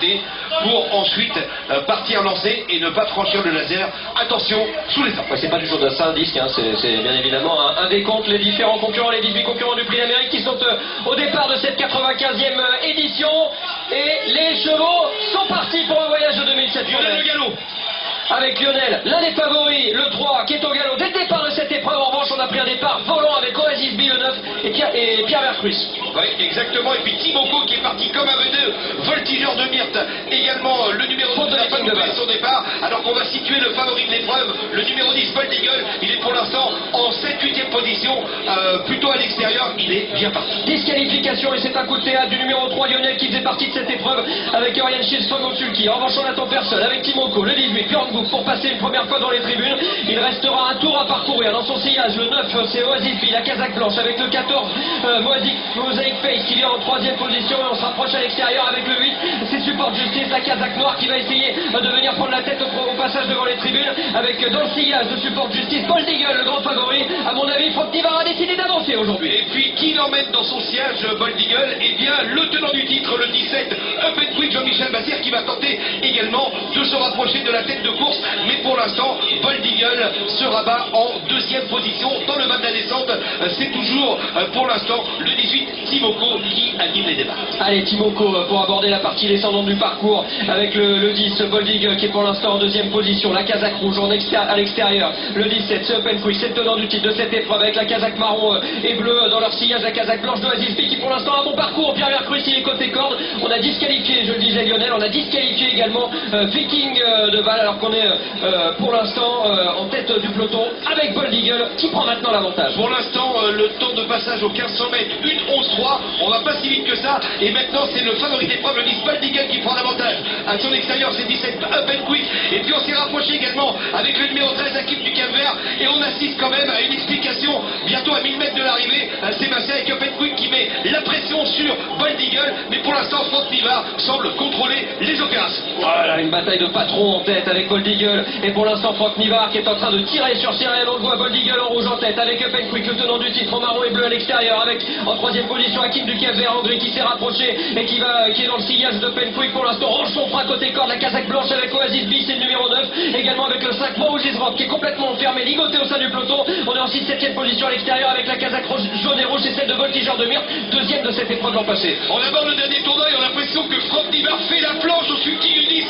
côté pour ensuite partir lancer et ne pas franchir le laser. Attention, sous les arbres. Ouais, c'est pas du jour d'un disque, hein, c'est bien évidemment un décompte, les différents concurrents, les 18 concurrents du Prix d'Amérique qui sont au départ de cette 95e édition. Et les chevaux sont partis pour un voyage de 2007. Lionel Le Galop. Avec Lionel, l'un des favoris, le 3, qui est au galop. Dès le départ de cette épreuve, en revanche, on a pris un départ volant avec Oasis B, le 9, et Pierre Vercruis. Oui, exactement. Et puis Timoko qui est parti comme un V2, Voltigeur de Myrte, également le numéro 2 n'a pas loupé son départ, alors qu'on va situer le favori de l'épreuve, le numéro 10, Bold Eagle. Il est pour l'instant en 7-8e position, plutôt à l'extérieur, il est bien parti. Disqualification, et c'est un coup de théâtre du numéro 3, Lionel, qui faisait partie de cette épreuve, avec Orion Schilsfong au sulky. En revanche, on attend personne, avec Timoko, le 18, Björn Goop, pour passer une première fois dans les tribunes. Il restera un tour à parcourir dans son sillage. Le 9, c'est Oasis B, la casaque blanche, avec le 14, Mosaic Face, qui vient en 3e position, et on se rapproche à l'extérieur avec le 8, c'est Support Justice, la casaque noire, qui va essayer de venir prendre la tête au passage devant les tribunes, avec dans le sillage de Support Justice, Bold Eagle, le grand favori. À mon avis, Franck Nivard a décidé d'avancer aujourd'hui. Et puis, qui l'emmène dans son siège, Bold Eagle? Eh bien, le tenant du titre, le 17, Up and Quick, Jean-Michel Bazir, qui va tenter également de se rapprocher de la tête de course. Mais pour l'instant, Bold Eagle se rabat en 2e position dans le bas de la descente. C'est toujours, pour l'instant, le 18, Timoko, qui anime les débats. Allez, Timoko pour aborder la partie descendante du parcours, avec le 10, Bold Eagle, qui est pour l'instant en 2e position. La casaque rouge à l'extérieur. Le 17, c'est Up and Quick, c'est le tenant du titre de cette épreuve, avec la casaque marron et bleue dans leur sillage, la casaque blanche de Oasis B, qui pour l'instant a un bon parcours. Pierre Vercruis, il est côté corde. On a disqualifié, je le disais Lionel, on a disqualifié également Viking de Val, alors qu'on est pour l'instant en tête du peloton avec Bold Eagle qui prend maintenant l'avantage. Pour l'instant, le temps de passage aux 1500 mètres, 1:11:3, on va pas si vite que ça, et maintenant c'est le favori d'épreuve, le 10, Bold Eagle, qui prend l'avantage. À son extérieur, c'est 17, Up and Quick, et puis on s'est rapproché également avec le numéro 13, Hakim du Cap-Vert, et on assiste quand même à une explication bientôt à 1000 mètres de l'arrivée. Sébastien avec Up and Quick qui met la pression sur Bold Eagle, mais pour l'instant, Franck Nivard semble contrôler les opérations. Voilà, une bataille de patrons en tête avec Bold Eagle, et pour l'instant Franck Nivard qui est en train de tirer sur Cyril. On le voit, Bold Eagle en rouge en tête avec Up and Quick, le tenant du titre en marron et bleu à l'extérieur, avec en 3e position Hakim du Cap-Vert, Hongrie, qui s'est rapproché et qui est dans le sillage de Up and Quick. Pour l'instant, range son frein côté corde, la casaque blanche avec Oasis B, c'est le numéro 9, également avec le 5, Moses Rock, qui est complètement fermé, ligoté au sein du peloton. On est en 6-7e position à l'extérieur avec la casaque jaune et rouge, c'est celle de Voltigeur de Myrte, 2e de cette épreuve l'an passé. On aborde le dernier tournoi et on a l'impression que Franck Nivard fait la planche au sulky du 10.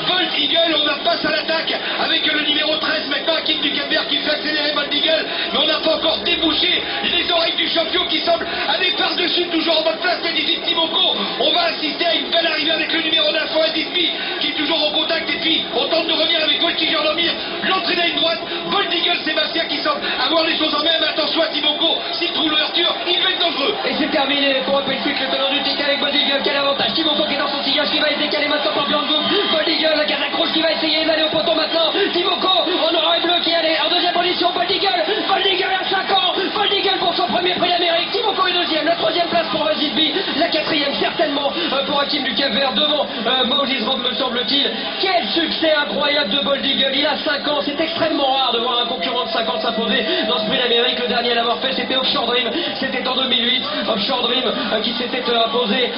Bold Eagle, on a passe à l'attaque avec le numéro 13 maintenant, Hakim du Cap-Vert, qui fait accélérer Bold Eagle, mais on n'a pas encore débouché les oreilles du champion qui semble aller par-dessus, toujours en bonne place, le 18, Timoko. On va assister à une belle arrivée avec le numéro 9, Oasis B, qui est toujours en contact, et puis on tente de revenir avec Voltigeur de Myrte, l'entrée à une droite, Bold Eagle, Sébastien qui semble avoir les choses en main, mais attention à Timoko, s'il trouve l'ouverture, il va être dangereux. Et c'est terminé pour Up and Quick, le tenant du titre avec Bold Eagle, quel avantage. Timoko qui est dans son sillage, qui va être décalé maintenant par Björn Goop. Bold Eagle, la casaque rouge qui va essayer d'aller au poteau maintenant. Timoko en orange et bleu qui est en 2e position. Bold Eagle à 5 ans. Bold Eagle pour son premier prix d'Amérique. Timoko est 2e, la 3e place pour Oasis B, la 4e certainement pour Hakim du Cap-Vert devant Moses Rock, me semble-t-il. Quel succès incroyable de Bold Eagle. Il a 5 ans, c'est extrêmement rare de voir un concurrent de 5 ans s'imposer dans ce prix d'Amérique. Le dernier à l'avoir fait, c'était Offshore Dream, c'était en 2008. Offshore Dream qui s'était imposé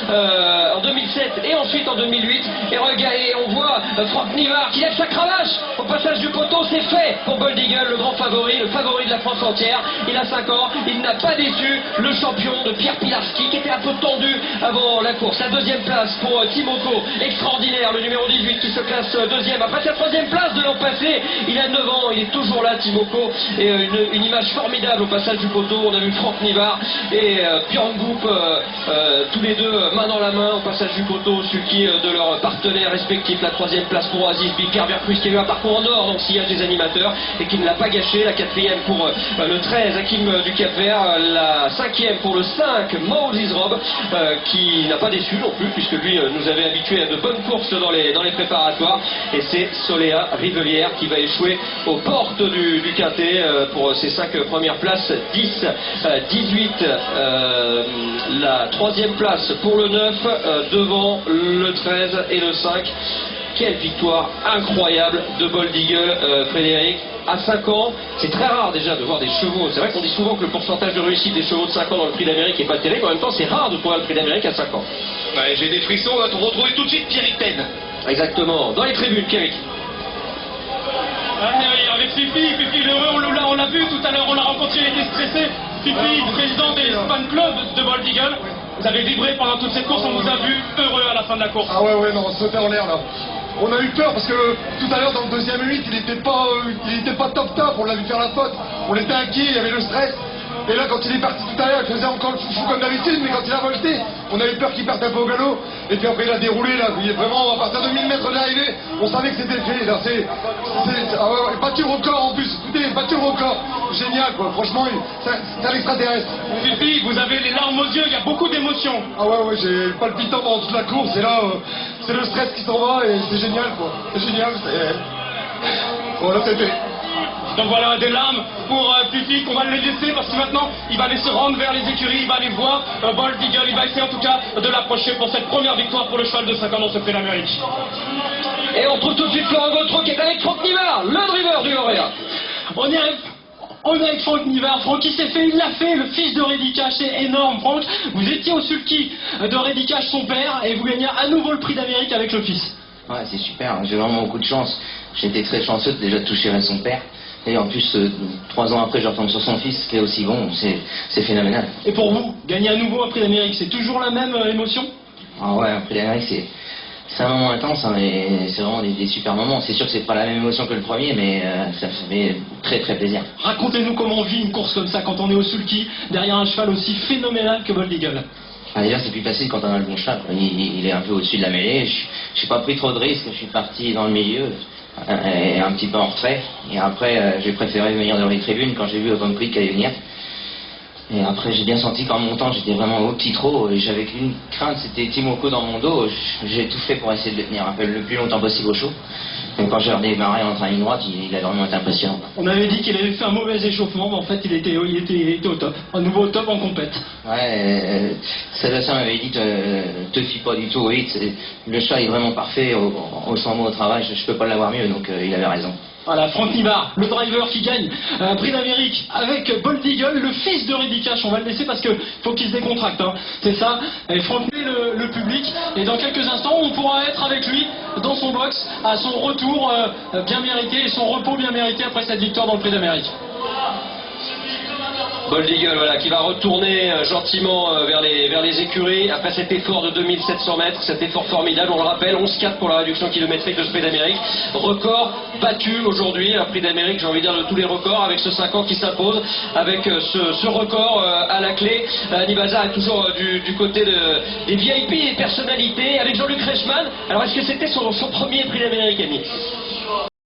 en 2007 et ensuite en 2008. Et regardez, on voit Franck Nivard qui lève sa cravache au passage du poteau. C'est fait pour Bold Eagle, le grand favori, le favori de la France entière. Il a 5 ans, il n'a pas déçu le champion de Pierre Pilarski qui était un peu tendu avant la course. La 2e place pour Timoko, extraordinaire, le numéro 18 qui se classe 2e après sa 3e place de l'an passé. Il a 9 ans, il est toujours là, Timoko, et une image formidable au passage du poteau. On a vu Franck Nivard et Björn Goop, tous les deux main dans la main au passage du poteau, sulky de leurs partenaires respectifs. La 3e place pour Oasis B, Pierre Vercruis qui a eu un parcours en or dans le sillage des animateurs et qui ne l'a pas gâché. La 4e pour le 13, Hakim du Cap-Vert. La 5e pour le 5, Moses Rob, qui n'a pas déçu non plus, puisque lui nous avait habitués à de bonnes courses dans les préparatoires. Et c'est Soléa Rivelière qui va échouer aux portes du Quintet pour ses 5 premières places, 10, 18, la 3e place pour le 9, devant le 13 et le 5. Quelle victoire incroyable de Bold Eagle, Frédéric. À 5 ans, c'est très rare déjà de voir des chevaux. C'est vrai qu'on dit souvent que le pourcentage de réussite des chevaux de 5 ans dans le Prix d'Amérique n'est pas terrible. En même temps, c'est rare de trouver le Prix d'Amérique à 5 ans. Ouais, j'ai des frissons, on va te retrouver tout de suite Pierrick Ten. Exactement, dans les tribunes, Pierrick. Avec Fifi l'heureux, on l'a vu tout à l'heure, on l'a rencontré, il était stressé. Fifi, président des fan club de Bold Eagle. Vous avez vibré pendant toute cette course, on vous a vu heureux à la fin de la course. Ah ouais, non, on sautait en l'air là. On a eu peur parce que tout à l'heure dans le deuxième 8, il était pas top, on l'a vu faire la faute. On était inquiet, il y avait le stress. Et là, quand il est parti tout à l'heure, il faisait encore le foufou comme d'habitude, mais quand il a volté, on a eu peur qu'il parte un peu au galop. Et puis après, il a déroulé, là. Il est vraiment, à partir de 1000 mètres de l'arrivée, on savait que c'était fait. Là, ah ouais, battu le record en plus. Écoutez, battu le record. Génial, quoi. Franchement, c'est un extraterrestre. Fifi, vous avez les larmes aux yeux, il y a beaucoup d'émotions. Ah ouais, j'ai palpitant pendant toute la course. Et là, c'est le stress qui s'en va et c'est génial, quoi. C'est génial, voilà, c'est fait. Donc voilà, des larmes pour Fifi, qu'on va le laisser parce que maintenant, il va aller se rendre vers les écuries, il va aller voir Bold Eagle, il va essayer en tout cas de l'approcher pour cette première victoire pour le cheval de 5 ans dans ce prix d'Amérique. Et on retrouve tout de suite Florent Gautreau qui est avec Franck Nivard, le driver du lauréat. On est avec Franck Nivard. Franck, il s'est fait, il l'a fait, le fils de Reddy Cash, c'est énorme. Franck, vous étiez au sulky de Reddy Cash, son père, et vous gagnez à nouveau le prix d'Amérique avec le fils. Ouais, c'est super, j'ai vraiment beaucoup de chance. J'étais très chanceux déjà de toucher à son père. Et en plus, 3 ans après, je retombe sur son fils, qui est aussi bon, c'est phénoménal. Et pour vous, gagner à nouveau un prix d'Amérique, c'est toujours la même émotion? Ah ouais, un prix d'Amérique, c'est un moment intense, hein, et c'est vraiment des super moments. C'est sûr que c'est pas la même émotion que le premier, mais ça fait très très plaisir. Racontez-nous comment on vit une course comme ça quand on est au sulky, derrière un cheval aussi phénoménal que Bold Eagle. Ah, déjà, c'est plus facile quand on a le bon cheval. Il est un peu au-dessus de la mêlée. Je n'ai pas pris trop de risques, je suis parti dans le milieu. Et un petit peu en retrait, et après j'ai préféré venir dans les tribunes quand j'ai vu Open Quick allait venir. Et après j'ai bien senti qu'en montant j'étais vraiment au petit trot et j'avais qu'une crainte, c'était Timoko dans mon dos. J'ai tout fait pour essayer de le tenir un peu le plus longtemps possible au chaud. Et quand j'ai redémarré en ligne droite, il a vraiment été impressionnant. On avait dit qu'il avait fait un mauvais échauffement, mais en fait il était au top, à nouveau au top en compète. Ouais, Sébastien m'avait dit te fie pas du tout au hit, le chat est vraiment parfait au 100 mots au travail, je peux pas l'avoir mieux, donc il avait raison. Voilà, Franck Nivard, le driver qui gagne un prix d'Amérique avec Bold Eagle, le fils de Reddy Cash. On va le laisser parce qu'il faut qu'il se décontracte, hein. C'est ça. Et Franck met le public. Et dans quelques instants, on pourra être avec lui dans son box à son retour bien mérité et son repos bien mérité après cette victoire dans le prix d'Amérique. Bold Eagle, voilà, qui va retourner gentiment vers les écuries après cet effort de 2700 mètres, cet effort formidable, on le rappelle, 11,4 pour la réduction kilométrique de ce prix d'Amérique. Record battu aujourd'hui, un prix d'Amérique, j'ai envie de dire, de tous les records, avec ce 5 ans qui s'impose, avec ce record à la clé. Nibaza est toujours du côté des VIP et personnalités, avec Jean-Luc Reichmann. Alors est-ce que c'était son premier prix d'Amérique, Annie?